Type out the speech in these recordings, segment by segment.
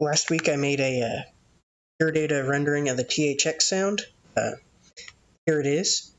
Last week I made a pure data rendering of the THX sound. Here it is.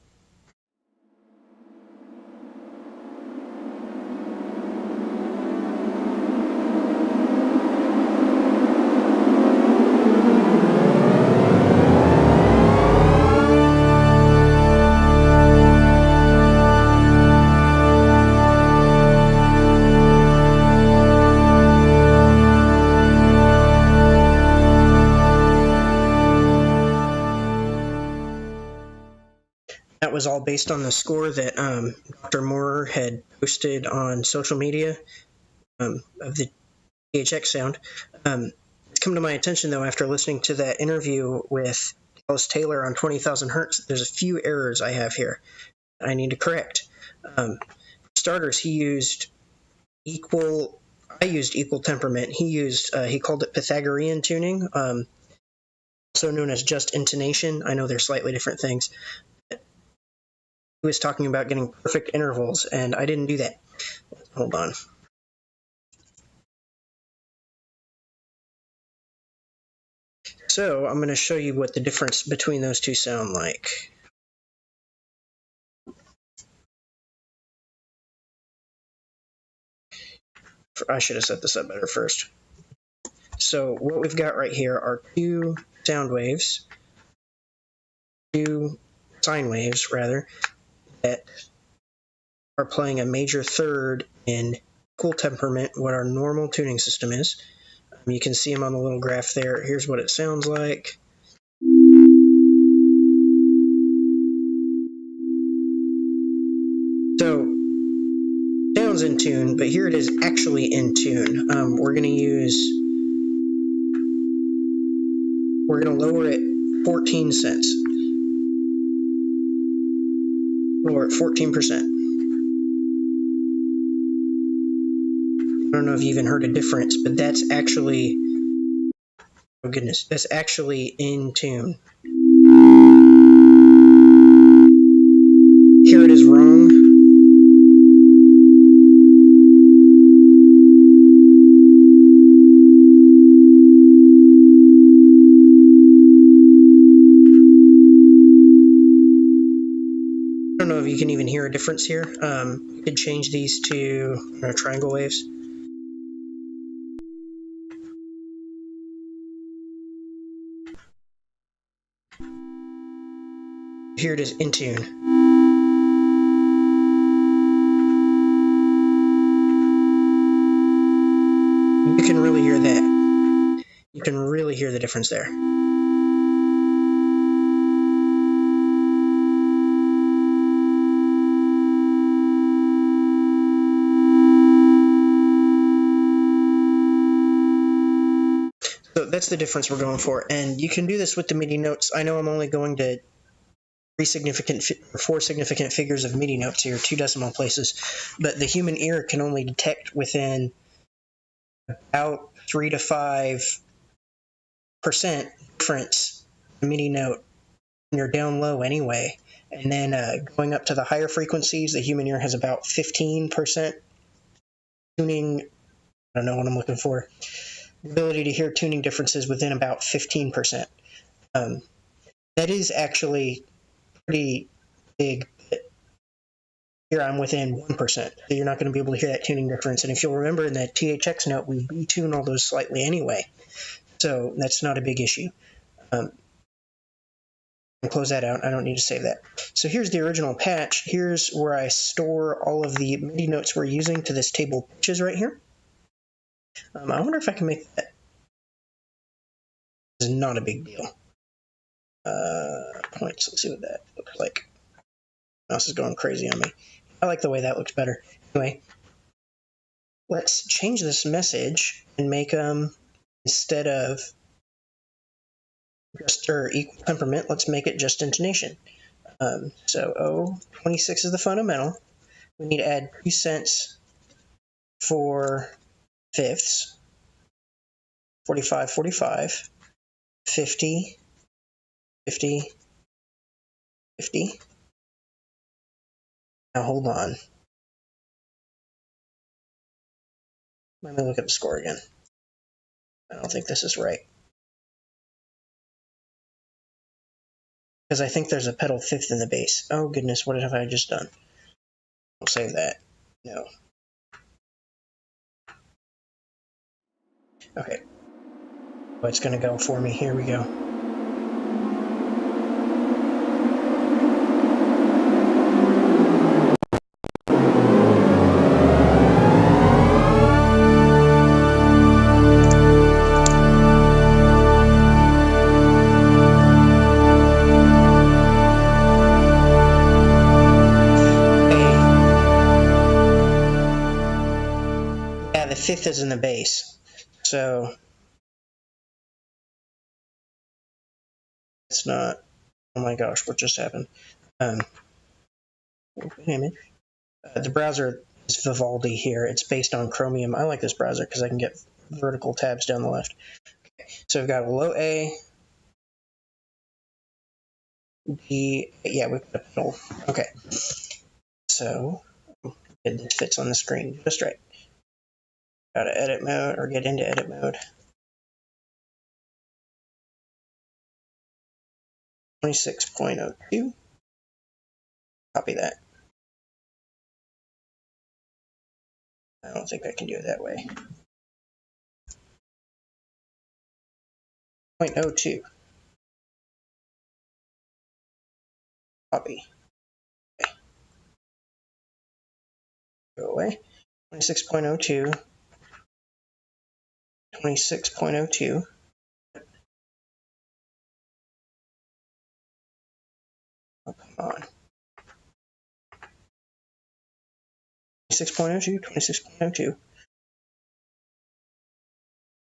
That was all based on the score that Dr. Moore had posted on social media of the THX sound. It's come to my attention, though, after listening to that interview with Dallas Taylor on 20,000 hertz, there's a few errors I have here I need to correct. For starters, he used equal. I used equal temperament. He called it Pythagorean tuning, also known as just intonation. I know they're slightly different things. He was talking about getting perfect intervals, and I didn't do that. Hold on. So I'm going to show you what the difference between those two sound like. I should have set this up better first. So what we've got right here are two sound waves, two sine waves, rather, that are playing a major third in equal temperament, what our normal tuning system is. You can see them on the little graph there. Here's what it sounds like. So, sounds in tune, but here it is actually in tune. We're going to lower it 14 cents. Lower it 14%. I don't know if you even heard a difference, but that's actually, oh goodness, that's actually in tune. Here it is wrong. I don't know if you can even hear a difference here. You could change these to triangle waves. Here it is in tune. You can really hear that. You can really hear the difference there. So that's the difference we're going for, and you can do this with the MIDI notes. I know I'm only going to four significant figures of MIDI notes here, 2 decimal places, but the human ear can only detect within about 3 to 5% difference in MIDI note when you're down low anyway. And then going up to the higher frequencies, the human ear has about 15% tuning. I don't know what I'm looking for. The ability to hear tuning differences within about 15%. That is actually pretty big. Here I'm within 1%, so you're not going to be able to hear that tuning difference. And if you'll remember in that THX note, we detune all those slightly anyway, so that's not a big issue. Close that out. I don't need to save that. So here's the original patch. Here's where I store all of the MIDI notes we're using to this table pitches right here. I wonder if I can make that. This is not a big deal. Points. Let's see what that looks like. Mouse is going crazy on me. I like the way that looks better. Anyway, let's change this message and make instead of just or equal temperament, let's make it just intonation. So 26 is the fundamental. We need to add 2 cents for fifths. 45, 45, 50, 50, 50. Now hold on. Let me look at the score again. I don't think this is right. Because I think there's a pedal fifth in the bass. Oh goodness, what have I just done? I'll save that. No. Okay. Oh, it's going to go for me. Here we go. Yeah, the fifth is in the bass. So it's not. Oh my gosh, what just happened? Image. The browser is Vivaldi here. It's based on Chromium. I like this browser because I can get vertical tabs down the left. Okay. So we've got a low A, B. Yeah, we've got a pedal. Okay. So it fits on the screen just right. Go to edit mode or get into edit mode. 26.02. Copy that. I don't think I can do it that way. 0.02. Copy. Okay. Go away. 26.02. 26.02. Oh, come on. 26.02, 26.02.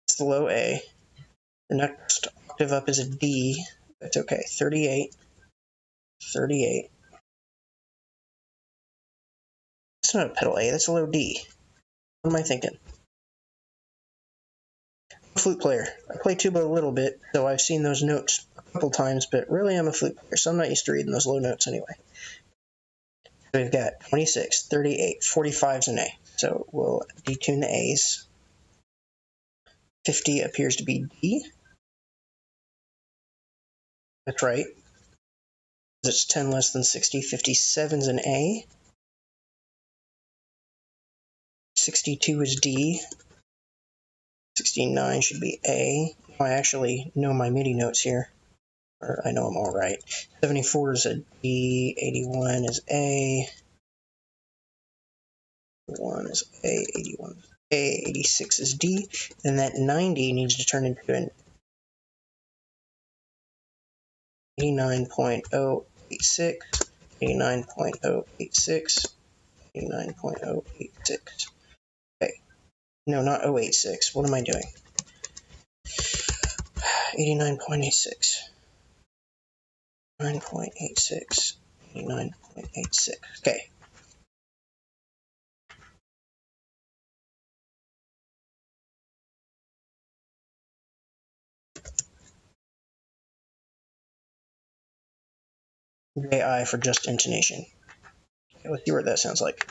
It's the low A. The next octave up is a D. That's okay. 38. 38. That's not a pedal A, that's a low D. What am I thinking? I'm a flute player. I play tuba a little bit, so I've seen those notes a couple times, but really I'm a flute player, so I'm not used to reading those low notes anyway. So we've got 26, 38, 45 is an A. So we'll detune the A's. 50 appears to be D. That's right. It's 10 less than 60. 57 is an A. 62 is D. 69 should be A. I actually know my MIDI notes here. Or I know them all right. 74 is a D. 81 is A. 1 is A. 81 is A. 86 is D. Then that 90 needs to turn into an 89.086. 89.086. 89.086. Okay. No, not 086. What am I doing? 89.86. 9.86. 89.86. Okay. JI for just intonation. Okay, let's see what that sounds like.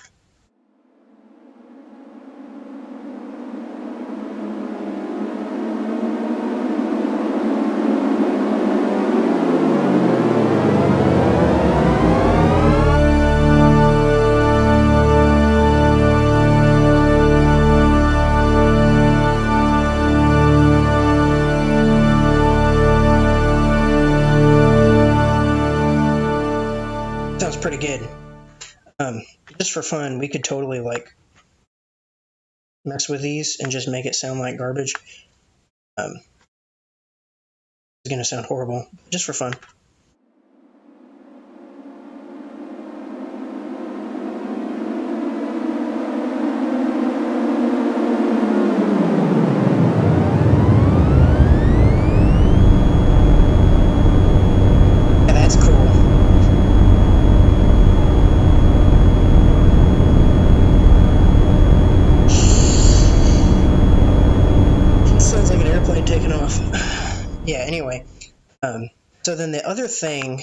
Sounds pretty good. Just for fun, we could totally like mess with these and just make it sound like garbage. It's gonna sound horrible, just for fun. Yeah, that's cool. Sounds like an airplane taking off. Yeah, anyway. So then the other thing,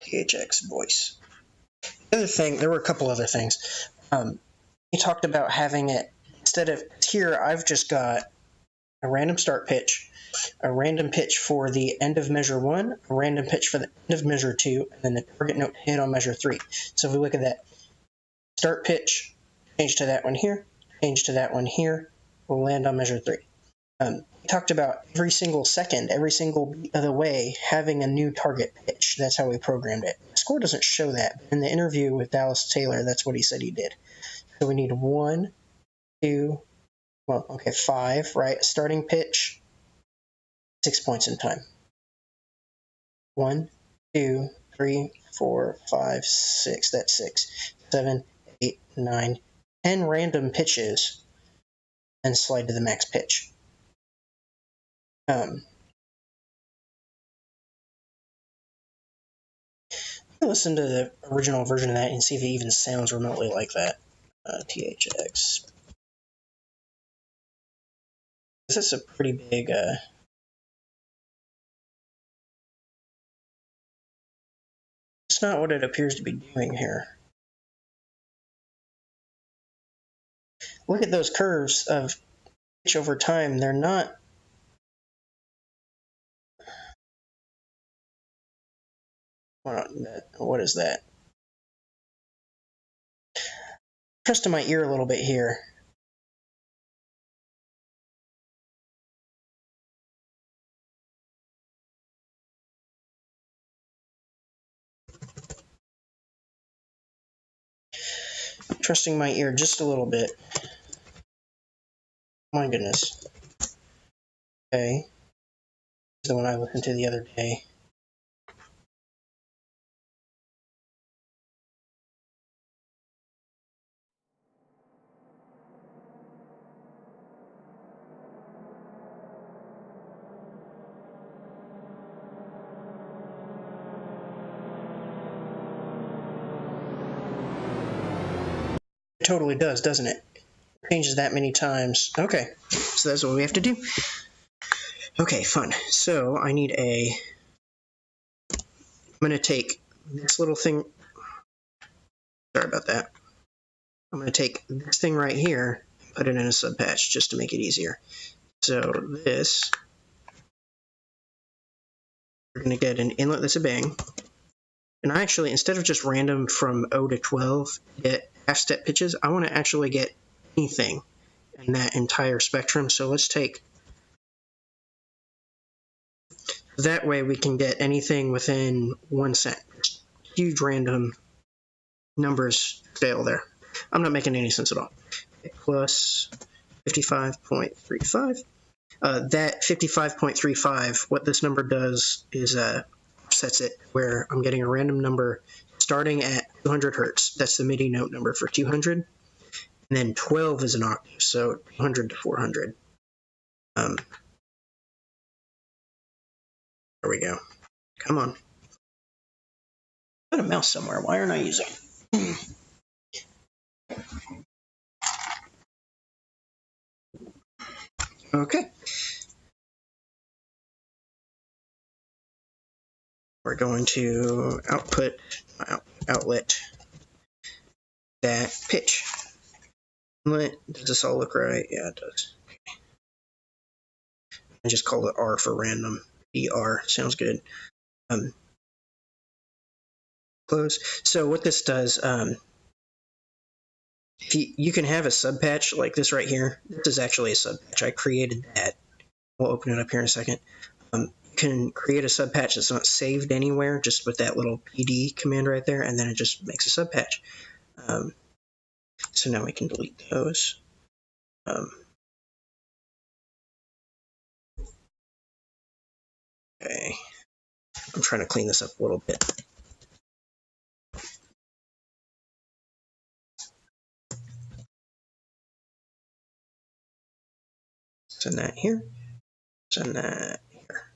THX voice. The other thing, there were a couple other things. he talked about having it, instead of here, I've just got a random start pitch, a random pitch for the end of measure 1, a random pitch for the end of measure 2, and then the target note hit on measure 3. So if we look at that start pitch, change to that one here, change to that one here, we'll land on measure 3. He talked about every single second, every single beat of the way, having a new target pitch. That's how we programmed it. The score doesn't show that. In the interview with Dallas Taylor, that's what he said he did. So we need 1, 2, 5, right? Starting pitch, 6 points in time. 1, 2, 3, 4, 5, 6. That's 6. 7, 8, 9, 10 random pitches, and slide to the max pitch. Listen to the original version of that and see if it even sounds remotely like that. THX. This is a pretty big. It's not what it appears to be doing here. Look at those curves of pitch over time. They're not. What is that? Press to my ear a little bit here. Trusting my ear just a little bit. My goodness. Okay. This is the one I listened to the other day. It totally does, doesn't it? It changes that many times. Okay, so that's what we have to do. Okay, fun. So I need I'm going to take this little thing. Sorry about that. I'm going to take this thing right here and put it in a subpatch just to make it easier. So this, we're going to get an inlet that's a bang. And I actually, instead of just random from 0 to 12, get half-step pitches, I want to actually get anything in that entire spectrum. So let's take, that way we can get anything within 1 cent. Huge random numbers scale there. I'm not making any sense at all. Okay, plus 55.35. That 55.35, what this number does is sets it where I'm getting a random number starting at 200 hertz. That's the MIDI note number for 200. And then 12 is an octave, so 200 to 400. There we go. Come on. Got a mouse somewhere. Why aren't I using it? Okay. We're going to outlet that pitch. Does this all look right? Yeah, it does. Okay. I just called it R for random. ER sounds good. Close. So what this does, if you can have a subpatch like this right here. This is actually a subpatch. I created that. We'll open it up here in a second. You can create a subpatch that's not saved anywhere, just with that little PD command right there, and then it just makes a subpatch. So now we can delete those. Okay. I'm trying to clean this up a little bit. Send that here. Send that here.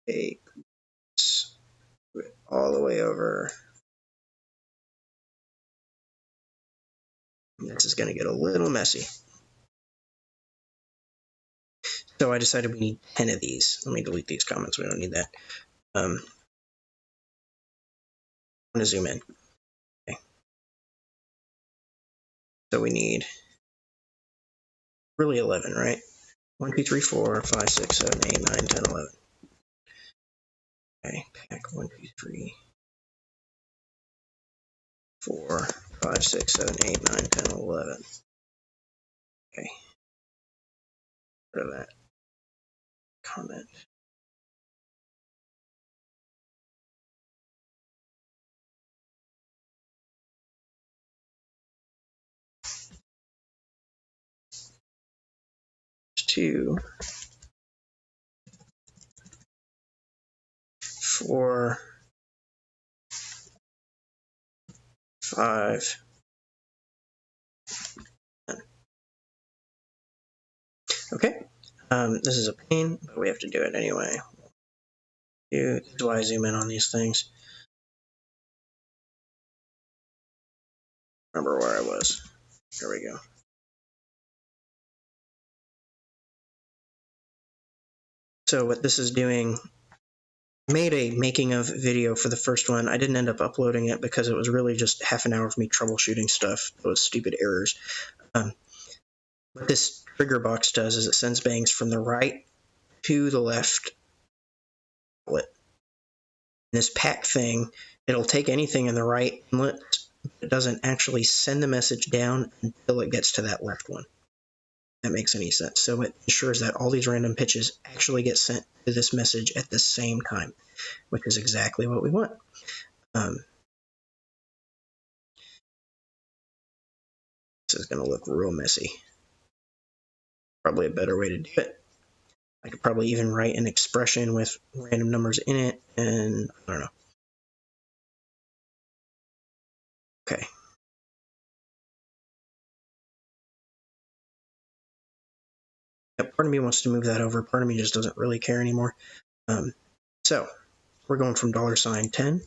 Take this all the way over. This is going to get a little messy. So I decided we need 10 of these. Let me delete these comments. We don't need that. I'm going to zoom in. Okay. So we need really 11, right? 1, 2, 3, 4, 5, 6, 7, 8, 9, 10, 11. Okay, pack 1, 2, 3, 4, 5, 6, 7, 8, 9, 10, 11. Okay. Rid of that comment. Two, 4, 5, 10. Okay. This is a pain, but we have to do it anyway. This is why I zoom in on these things. Remember where I was. Here we go. So what this is doing, I made a making of video for the first one. I didn't end up uploading it because it was really just half an hour of me troubleshooting stuff, those stupid errors. What this trigger box does is it sends bangs from the right to the left outlet. This pack thing, it'll take anything in the right inlet, but it doesn't actually send the message down until it gets to that left one. If that makes any sense. So it ensures that all these random pitches actually get sent to this message at the same time, which is exactly what we want. This is going to look real messy. Probably a better way to do it. I could probably even write an expression with random numbers in it, and I don't know. Okay. Yep, part of me wants to move that over. Part of me just doesn't really care anymore. So we're going from $10.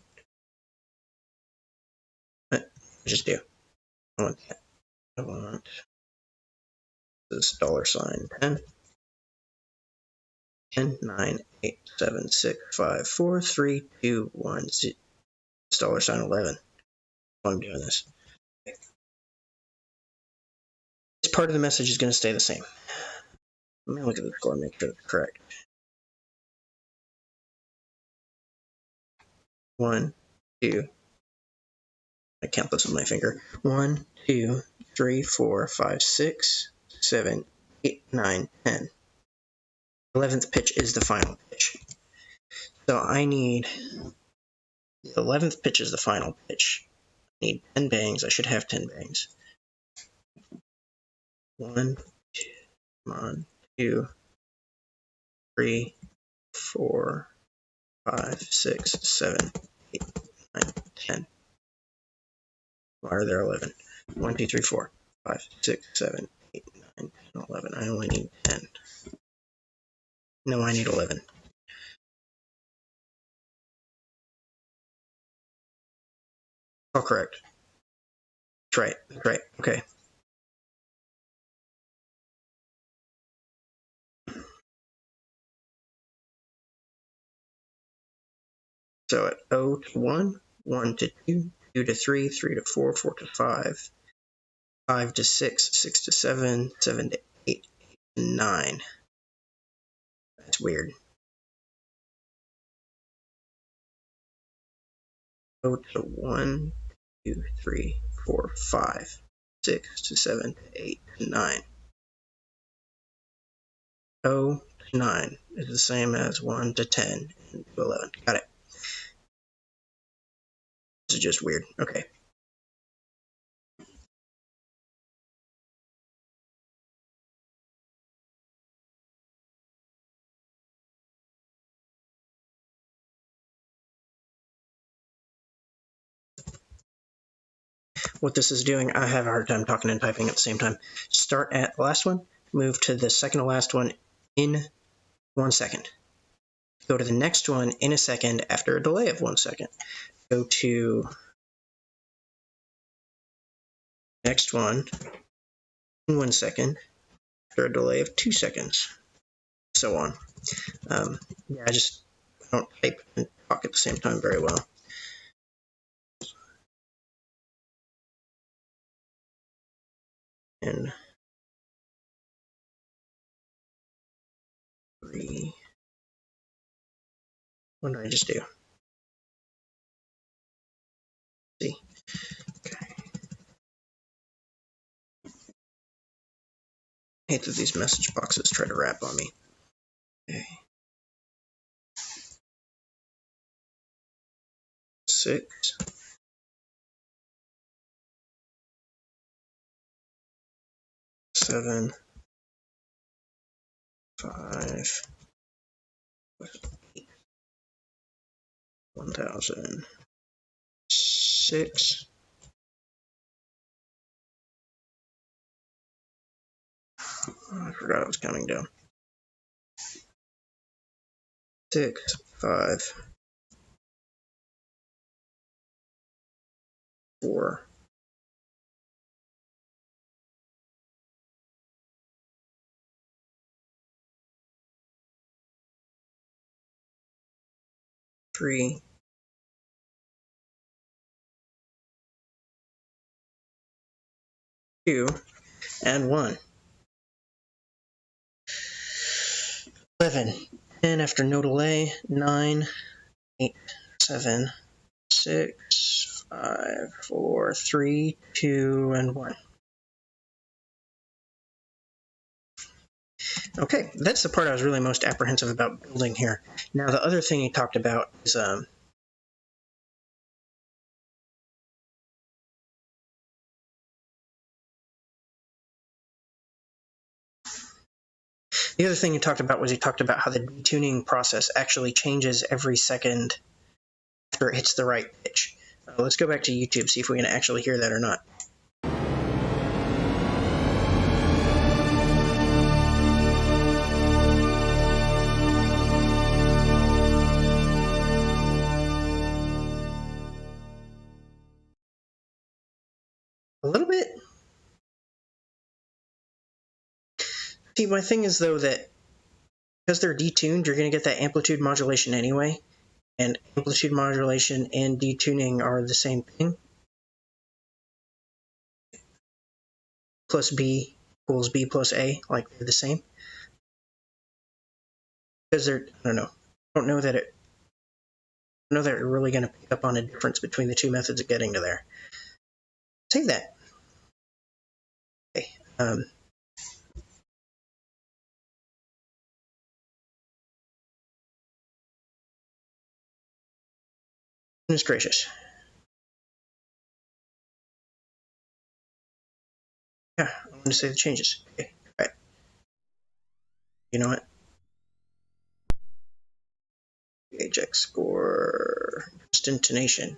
Just do. I want this $10. 10, 9, 8, 7, 6, 5, 4, 3, 2, 1, $11. I'm doing this. This part of the message is going to stay the same. Let me look at the score and make sure it's correct. 1, 2. I count this with my finger. 1, 2, 3, 4, 5, 6, 7, 8, 9, 10. 11th pitch is the final pitch. So I need the 11th pitch is the final pitch. I need 10 bangs. I should have 10 bangs. 1, 2, 3, 4, 5, 6, 7, 8, 9, 10. Why are there 11? 1, 2, 3, 4, 5, 6, 7, 8, 9, 10, 11. I only need 10. No, I need 11. Oh, correct. That's right. That's right. Okay. So at 0 to 1, 1 to 2, 2 to 3, 3 to 4, 4 to 5, 5 to 6, 6 to 7, 7 to 8, 8 to 9. That's weird. 0 to 1, 2, 3, 4, 5, 6 to 7 to 8 to 9. 0 to 9 is the same as 1 to 10 and to 11. Got it. This is just weird. Okay. What this is doing, I have a hard time talking and typing at the same time. Start at the last one, move to the second to last one in 1 second. Go to the next one in a second after a delay of 1 second. Go to next one in 1 second after a delay of 2 seconds. So on. Yeah, I don't type and talk at the same time very well. and 3. What did I just do? See. Okay. I hate that these message boxes try to rap on me. Okay. 6. 7. 5. 1000. 6. I forgot I was counting down. 6, 5, 4, 3, 2, and 1. 11. 10 after no delay. 9, 8, 7, 6, 5, 4, 3, 2, and 1. Okay, that's the part I was really most apprehensive about building here. Now, the other thing he talked about is the other thing he talked about was he talked about how the detuning process actually changes every second after it hits the right pitch. Let's go back to YouTube, see if we can actually hear that or not. A little bit. See, my thing is, though, that because they're detuned, you're going to get that amplitude modulation anyway. And amplitude modulation and detuning are the same thing. Plus B equals B plus A, like they're the same. Because they're, I don't know. I don't know that you're really going to pick up on a difference between the two methods of getting to there. Save that. Okay. Goodness gracious. Yeah, I'm going to save the changes. Okay, all right. You know what? THX score, just intonation.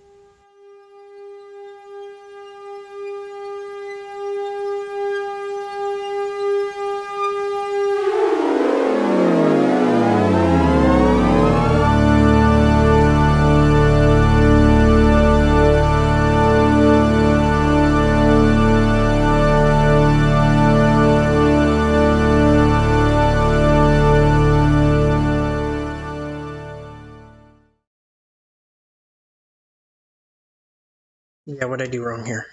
Yeah, what'd I do wrong here?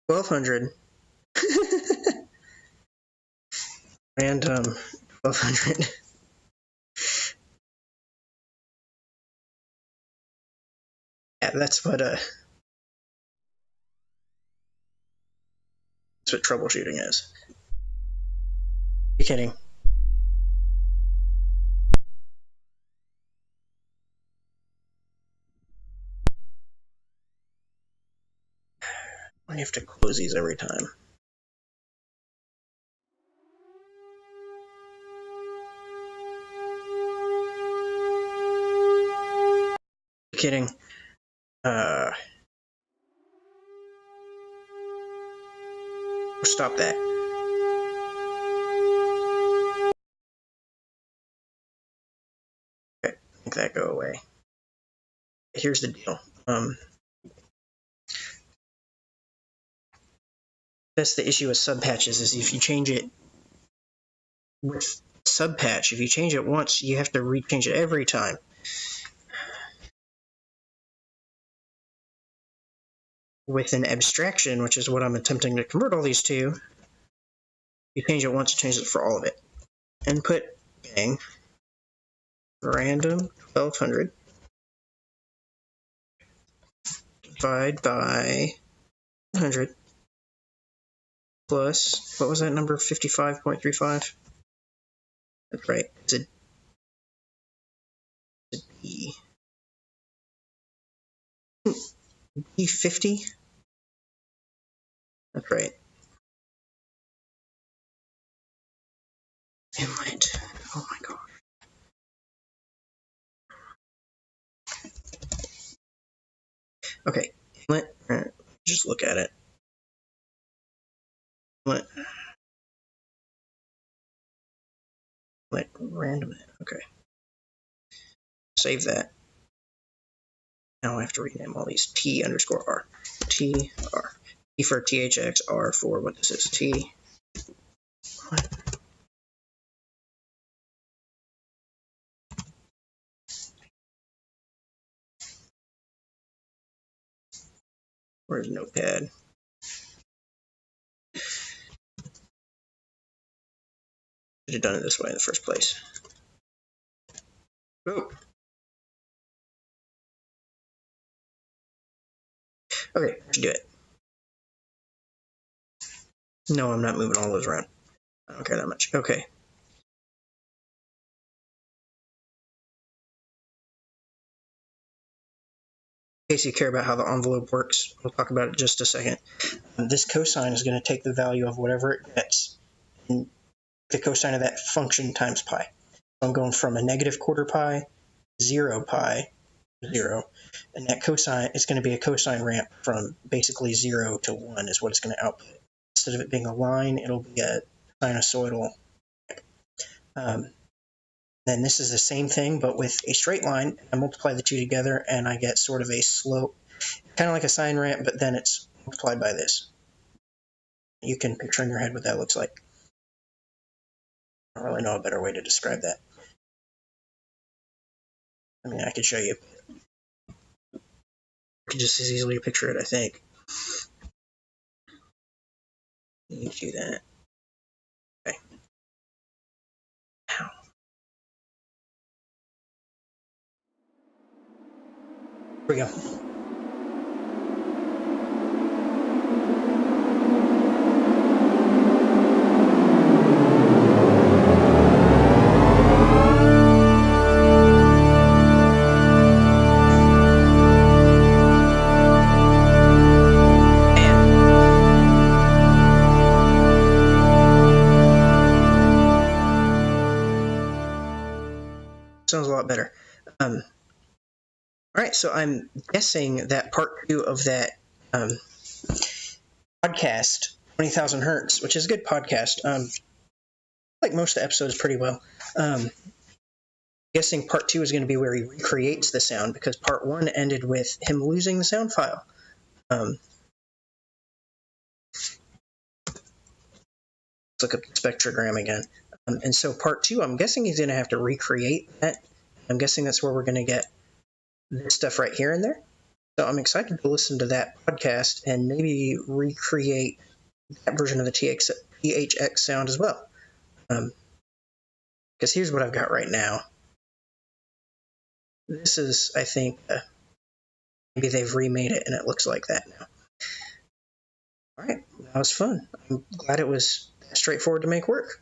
1200. Random 1200. Yeah, that's what troubleshooting is. You're kidding. I have to close these every time. You're kidding. Stop that. Okay, make that go away. Here's the deal. That's the issue with subpatches, is if you change it with subpatch, if you change it once, you have to rechange it every time. with an abstraction, which is what I'm attempting to convert all these to, you change it once, it changes it for all of it. Input gang random 1200 divide by 100 plus, what was that number, 55.35? That's right, it's a D. D50? That's right. Inlet. Oh my god. Okay, inlet. Just look at it. Inlet. Inlet random. Okay. Save that. Now I have to rename all these T underscore R. T R. T for THX, R for what this is. T. Where's Notepad? Should have done it this way in the first place. Oh. Okay, I should do it. No, I'm not moving all those around. I don't care that much. Okay. In case you care about how the envelope works, we'll talk about it in just a second. This cosine is going to take the value of whatever it gets, and the cosine of that function times pi. So I'm going from a negative quarter pi, 0 pi, 0, and that cosine is going to be a cosine ramp from basically 0 to 1 is what it's going to output. Instead of it being a line, it'll be a sinusoidal. Then this is the same thing, but with a straight line. I multiply the two together, and I get sort of a slope, kind of like a sine ramp, but then it's multiplied by this. You can picture in your head what that looks like. I don't really know a better way to describe that. I mean, I could show you. You can just as easily picture it, I think. You do that. Okay. Ow. Here we go. Sounds a lot better. All right, so I'm guessing that part 2 of that podcast, 20,000 Hertz, which is a good podcast. Like most of the episodes pretty well. Guessing part 2 is going to be where he recreates the sound, because part 1 ended with him losing the sound file. Let's look up the spectrogram again. And so part 2, I'm guessing he's going to have to recreate that. I'm guessing that's where we're going to get this stuff right here and there. So I'm excited to listen to that podcast and maybe recreate that version of the THX sound as well. Because here's what I've got right now. This is, I think, maybe they've remade it and it looks like that now. All right, that was fun. I'm glad it was straightforward to make work.